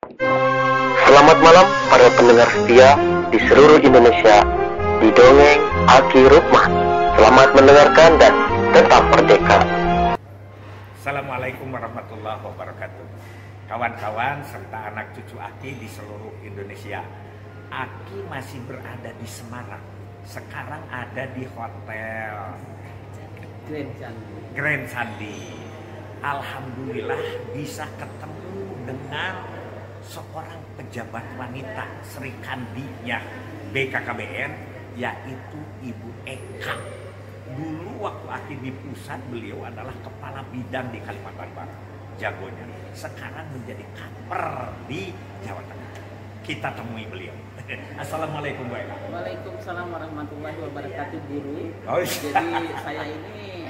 Selamat malam para pendengar setia di seluruh Indonesia di Dongeng Aki Rukman. Selamat mendengarkan dan tetap merdeka. Assalamualaikum warahmatullahi wabarakatuh. Kawan-kawan serta anak cucu Aki di seluruh Indonesia. Aki masih berada di Semarang. Sekarang ada di Hotel Grand Sandi. Alhamdulillah bisa ketemu dengan seorang pejabat wanita Sri Kandinya BKKBN, yaitu Ibu Eka. Dulu waktu Aki di pusat, beliau adalah kepala bidang di Kalimantan Barat, jagonya. Sekarang menjadi kaper di Jawa Tengah. Kita temui beliau. Assalamualaikum Bu Eka. Waalaikumsalam warahmatullahi wabarakatuh, Guru. Oh, iya. Jadi saya ini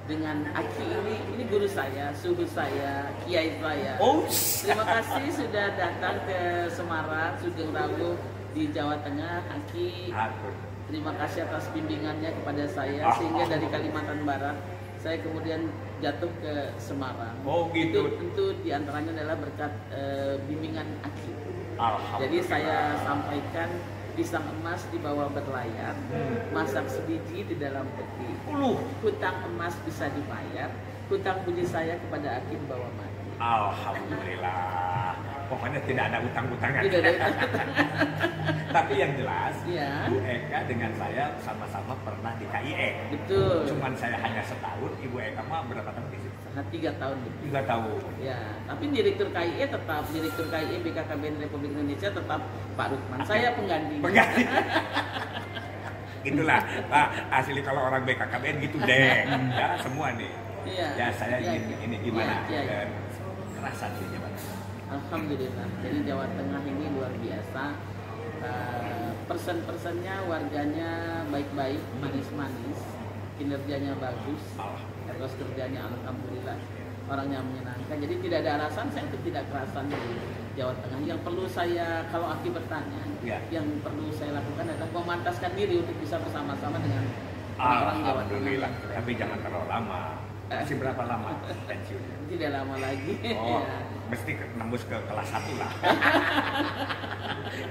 dengan Aki ini guru saya, suhu saya, kiai saya. Oh. Terima kasih sudah datang ke Semarang, Sugeng Rawu di Jawa Tengah. Aki, terima kasih atas bimbingannya kepada saya sehingga dari Kalimantan Barat saya kemudian jatuh ke Semarang. Oh gitu. Itu tentu diantaranya adalah berkat bimbingan Aki. Alhamdulillah. Jadi saya sampaikan pisang emas di bawah berlayar, masak sebiji di dalam peti. Hutang emas bisa dibayar, hutang budi saya kepada Aki di bawah mati. Alhamdulillah. Pokoknya tidak ada utang-utangan. Tidak ada utang. Tapi yang jelas, Ya. Bu Eka dengan saya sama-sama pernah di KIE. Betul. Cuman saya hanya setahun, Ibu Eka mah berapa tahun di situ? 3 tahun lebih. 3 tahun. Ya, tapi direktur KIE tetap direktur KIE BKKBN Republik Indonesia tetap Pak Rukman. Saya pengganti. Pengganti. Itulah, Pak, asli kalau orang BKKBN gitu deh. Ya, semua nih. Iya. Ya, saya Iya, ingin iya. ini gimana? Iya, iya. Kerasan sih gimana? Alhamdulillah. Jadi Jawa Tengah ini luar biasa. Persen-persennya warganya baik-baik, manis-manis, kinerjanya bagus, etos kerjanya alhamdulillah, orangnya menyenangkan. Jadi tidak ada alasan saya untuk tidak kerasan di Jawa Tengah. Yang perlu saya, kalau Aki bertanya, yang perlu saya lakukan adalah memantaskan diri untuk bisa bersama-sama dengan orang-orang Jawa Tengah. Alhamdulillah. Tapi jangan terlalu lama. Masih berapa lama pensiunnya? Tidak lama lagi. Oh, Ya. mesti nembus ke kelas 1 lah.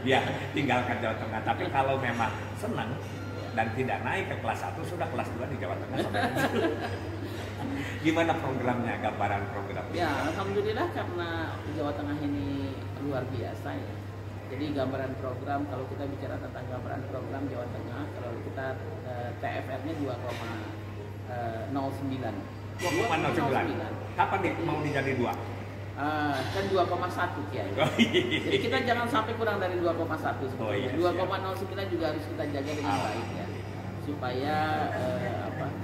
Ya, tinggalkan Jawa Tengah. Tapi kalau memang senang dan tidak naik ke kelas 1, sudah kelas 2 di Jawa Tengah sampai. Gimana programnya, gambaran programnya? Ya, alhamdulillah karena Jawa Tengah ini luar biasa ya. Jadi gambaran program, kalau kita bicara tentang gambaran program Jawa Tengah, kalau kita TFR-nya 2,09. 2,09. Kapan mau dijadi 2? Kan 2,1 Kiai. Jadi kita jangan sampai kurang dari 2,1 sebetulnya. 2,09 juga harus kita jaga dengan baik ya, supaya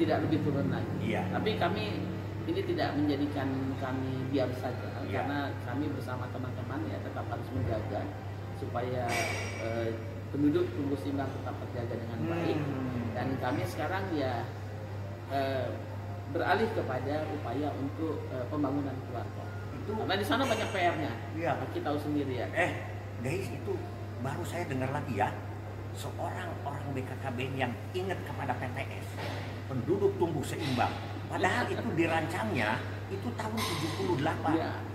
tidak lebih turun lagi. Iya. Tapi kami ini tidak menjadikan kami diam saja, karena kami bersama teman-teman ya tetap harus menjaga supaya penduduk tumbuh seimbang tetap terjaga dengan baik. Dan kami sekarang ya beralih kepada upaya untuk pembangunan keluarga. Karena di sana banyak PR-nya. Iya. Kita tahu sendiri ya. Guys, itu baru saya dengar lagi ya. Seorang orang BKKBN yang ingat kepada PTS, penduduk tumbuh seimbang. Padahal itu dirancangnya itu tahun 78.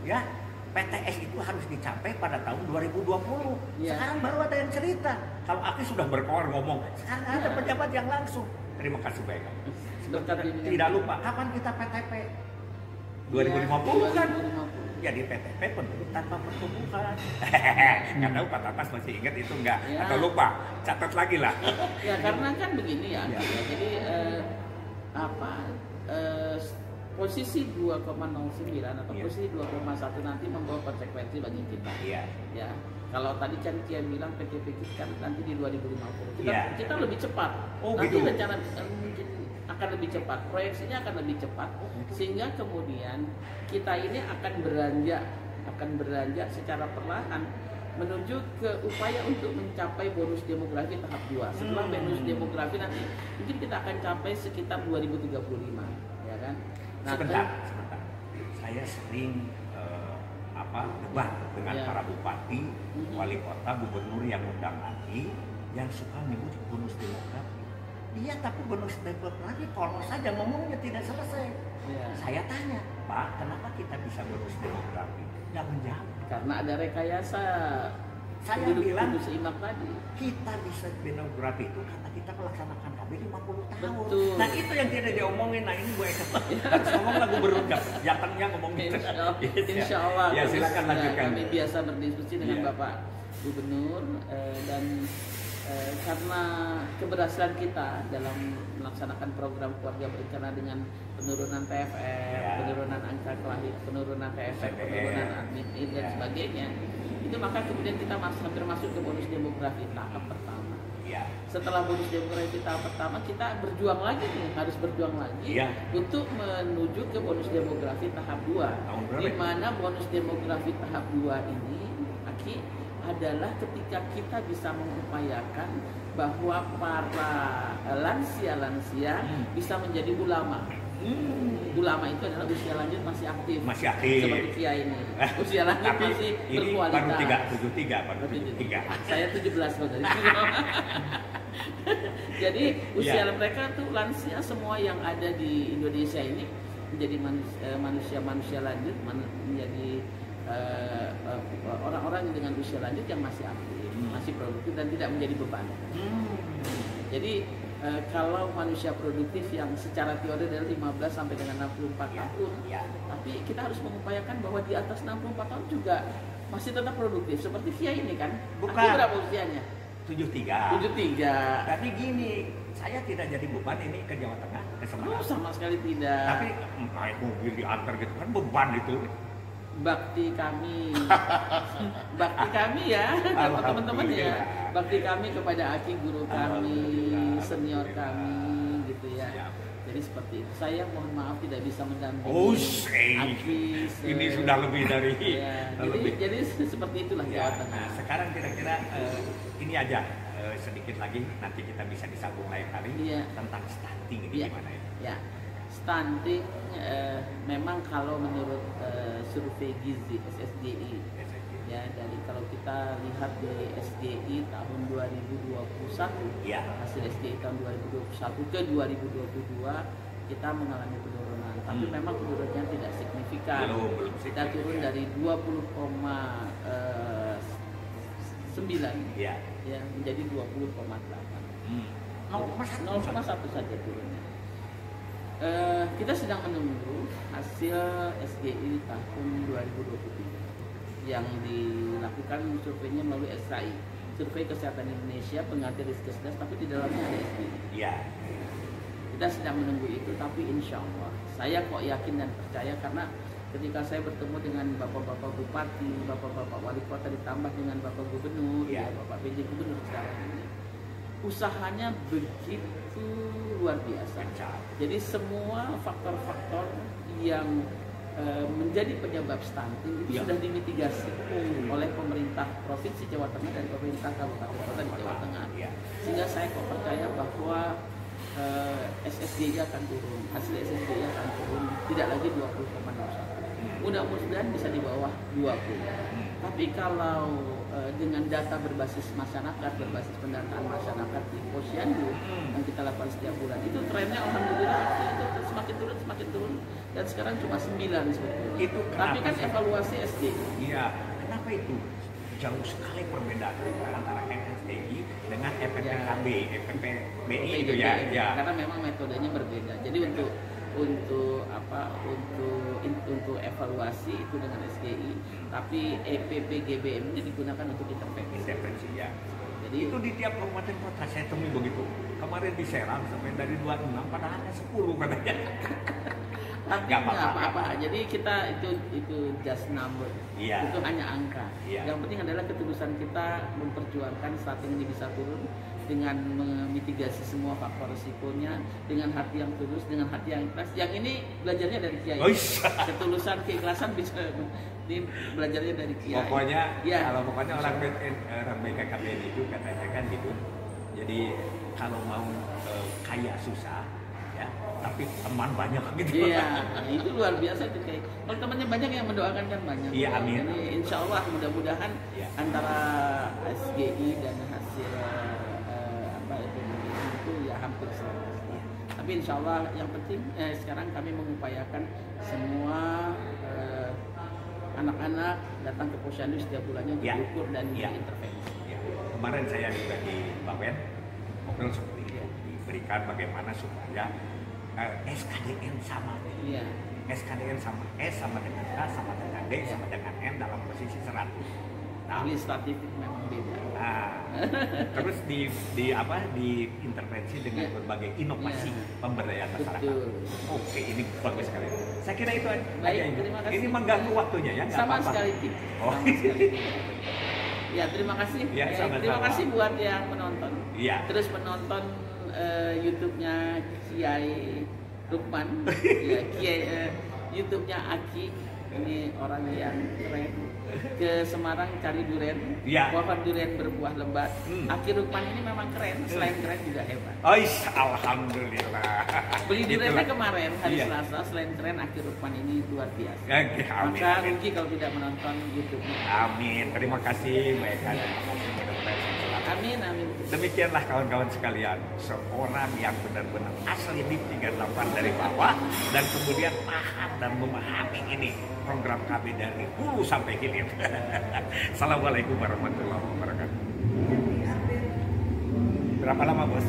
Ya. PTS itu harus dicapai pada tahun 2020. Sekarang baru ada yang cerita. Kalau Aki sudah berkoar ngomong, sekarang ada pejabat yang langsung. Terima kasih Baik. Tidak lupa, kapan kita PTP? 2050 kan? Jadi PTP penduduk tanpa pertumbuhan. Nggak tahu Pak Tatas masih ingat itu nggak? Atau lupa? Catat lagi lah. Ya karena kan begini ya. Jadi posisi 2,09 atau posisi 2,1 nanti membawa konsekuensi bagi kita. Ya. Kalau tadi kan Kiai bilang PTP kan nanti di 2050. Kita lebih cepat. Nanti gitu. rencana mungkin akan lebih cepat, proyeksinya akan lebih cepat, sehingga kemudian kita ini akan beranjak secara perlahan menuju ke upaya untuk mencapai bonus demografi tahap 2. Setelah bonus demografi nanti mungkin kita akan capai sekitar 2035, ya kan? Nah, sebentar. Saya sering debat dengan para bupati, wali kota, gubernur yang undang Aki, yang suka menyebut bonus demografi. Iya, tapi bonus demografi polos saja ngomongnya, tidak selesai. Saya tanya, Pak, kenapa kita bisa bonus demografi? Nggak menjawab. karena ada rekayasa Saya penduduk bilang tumbuh seimbang tadi. kita bisa demografi itu karena kita melaksanakan KB 50 tahun. Betul. Nah itu yang tidak diomongin. Nah ini gue harus ngomong lah gubernur jatengnya ngomong gitu. Insya Allah Ya silakan lanjutkan. kami biasa berdiskusi dengan Iya. Bapak Gubernur dan karena keberhasilan kita dalam melaksanakan program keluarga berencana dengan penurunan TFR, Ya. penurunan angka kelahiran, penurunan TFR, TFR. penurunan admin dan Ya. sebagainya, itu maka kemudian kita hampir masuk ke bonus demografi tahap pertama. Iya. Setelah bonus demografi tahap pertama, kita berjuang lagi nih, harus berjuang lagi Iya. untuk menuju ke bonus demografi tahap 2. Tahun berapa? Di mana bonus demografi tahap 2 ini Aki, adalah ketika kita bisa mengupayakan bahwa para lansia-lansia bisa menjadi ulama. Ulama itu adalah usia lanjut masih aktif. Masih aktif. Seperti Kiai ini. Usia lanjut Tapi masih ini berkualitas. baru 73. Saya 17 loh dari sini. Jadi usia Ya. mereka tuh lansia semua yang ada di Indonesia ini menjadi manusia lanjut, menjadi orang-orang dengan usia lanjut yang masih aktif, masih produktif dan tidak menjadi beban. Jadi kalau manusia produktif yang secara teori dari 15 sampai dengan 64 tahun, Ya. tapi kita harus mengupayakan bahwa di atas 64 tahun juga masih tetap produktif. Seperti Kiai ini kan, Bukan. Aku berapa usianya? 73. 73. Tapi gini, saya tidak jadi beban ini ke Jawa Tengah, ke Oh, Semarang. sama sekali tidak. Tapi naik mobil diantar gitu kan beban itu. Bakti kami ya teman-teman ya, bakti kami kepada Aki, guru kami, senior kami gitu ya. Siap. Jadi seperti itu. Saya mohon maaf tidak bisa mendampingi Aki. Ini sudah lebih dari Ya, lebih. jadi seperti itulah Ya, Jawa Tengah. nah sekarang kira-kira ini aja sedikit lagi nanti kita bisa disambung lain kali Iya. tentang stunting ini Iya. gimana itu. Ya, stunting memang kalau menurut survei Gizi SSGI ya, dari kalau kita lihat di SGI tahun 2021, Iya. hasil SGI tahun 2021 ke 2022 kita mengalami penurunan, tapi memang penurunannya tidak signifikan. Belum Kita turun dari 20,9 Iya. ya menjadi 20,8. 0,1 saja turunnya. Kita sedang menunggu hasil SGI tahun 2023 yang dilakukan surveinya melalui SKI, Survei Kesehatan Indonesia, pengganti Riskesdas, tapi di dalamnya ada SGI. Iya. Kita sedang menunggu itu, tapi insya Allah saya kok yakin dan percaya karena ketika saya bertemu dengan bapak-bapak bupati, bapak-bapak wali kota ditambah dengan bapak gubernur, Iya. ya, bapak PJ gubernur sekarang ini, usahanya begitu luar biasa. Jadi semua faktor-faktor yang menjadi penyebab stunting itu Ya. sudah dimitigasi oleh pemerintah provinsi Jawa Tengah dan pemerintah kabupaten kota di Jawa Tengah. Iya. Sehingga saya kok percaya bahwa SSD akan turun, hasil SSD akan turun, tidak lagi 20,01. Mudah-mudahan bisa di bawah 20. Tapi kalau dengan data berbasis masyarakat, berbasis pendataan masyarakat di Posyandu yang kita lakukan setiap bulan, itu trennya alhamdulillah itu semakin turun dan sekarang cuma 9 sebetulnya. Itu Tapi kenapa kan sih? evaluasi SD. Iya. Kenapa itu? Jauh sekali perbedaan antara NSTI dengan FPPKB, FPPBI itu ya. Ya. Karena memang metodenya berbeda. Jadi untuk evaluasi itu dengan SGI, tapi EPPGBM ini digunakan untuk intervensi. Intervensi ya. Jadi Itu di tiap kabupaten kota saya temui begitu. Kemarin di Serang sampai dari 26 padahal hanya 10 katanya. tapi Nggak nggak apa-apa. apa-apa. Jadi kita itu just number. Iya. Itu hanya angka. Iya. Yang penting adalah ketulusan kita memperjuangkan stunting ini bisa turun dengan memitigasi semua faktor risikonya dengan hati yang tulus, dengan hati yang ikhlas. Yang ini belajarnya dari Kiai. Ketulusan, keikhlasan bisa ini belajarnya dari Kiai. Pokoknya Ya. kalau orang BKKBN itu katanya kan gitu. Jadi kalau mau kaya susah ya, tapi teman banyak gitu. Iya, itu luar biasa itu kayak. Kalau temannya banyak yang mendoakan kan banyak. Iya, amin. Jadi insya Allah mudah-mudahan Iya. antara SGI dan hasil itu ya hampir sama. Tapi insya Allah yang penting sekarang kami mengupayakan semua anak-anak datang ke posyandu setiap bulannya Ya. diukur dan Ya. diintervensi. Ya. Kemarin saya juga di Bawen ngobrol seperti itu, diberikan bagaimana supaya SKDN sama. Iya. SKDN sama S sama dengan K sama dengan D sama dengan N dalam posisi 100. Nah, Administratif memang beda. nah, terus diintervensi dengan Ya. berbagai inovasi Ya. pemberdayaan masyarakat. Betul. Oke, ini bagus sekali. Saya kira itu aja. Baik, ini. terima kasih. Ini mengganggu waktunya ya, nggak Sama apa-apa. sekali tidak. Oh. Sama sekali tidak. Ya, terima kasih. Ya, sama-sama. Terima kasih buat yang menonton. Iya. Terus menonton YouTube-nya Kiai Lukman, ya, YouTube-nya Aki. Ini orang yang keren. Ke Semarang cari durian, Ya. pohon durian berbuah lebat. Aki Lukman ini memang keren, selain keren juga hebat. Alhamdulillah. Beli duriannya Itulah. kemarin hari Iya. Selasa, selain keren Aki Lukman ini luar biasa. Ya, amin, Maka amin. rugi kalau tidak menonton YouTube-nya. Amin. Terima kasih. Baik, terima kasih. Mudah-mudahan selamat. Amin, amin. Demikianlah kawan-kawan sekalian, seorang yang benar-benar asli di 38 dari bawah dan kemudian paham dan memahami ini program kami dari hulu sampai hilir. Assalamualaikum warahmatullahi wabarakatuh. Berapa lama bos?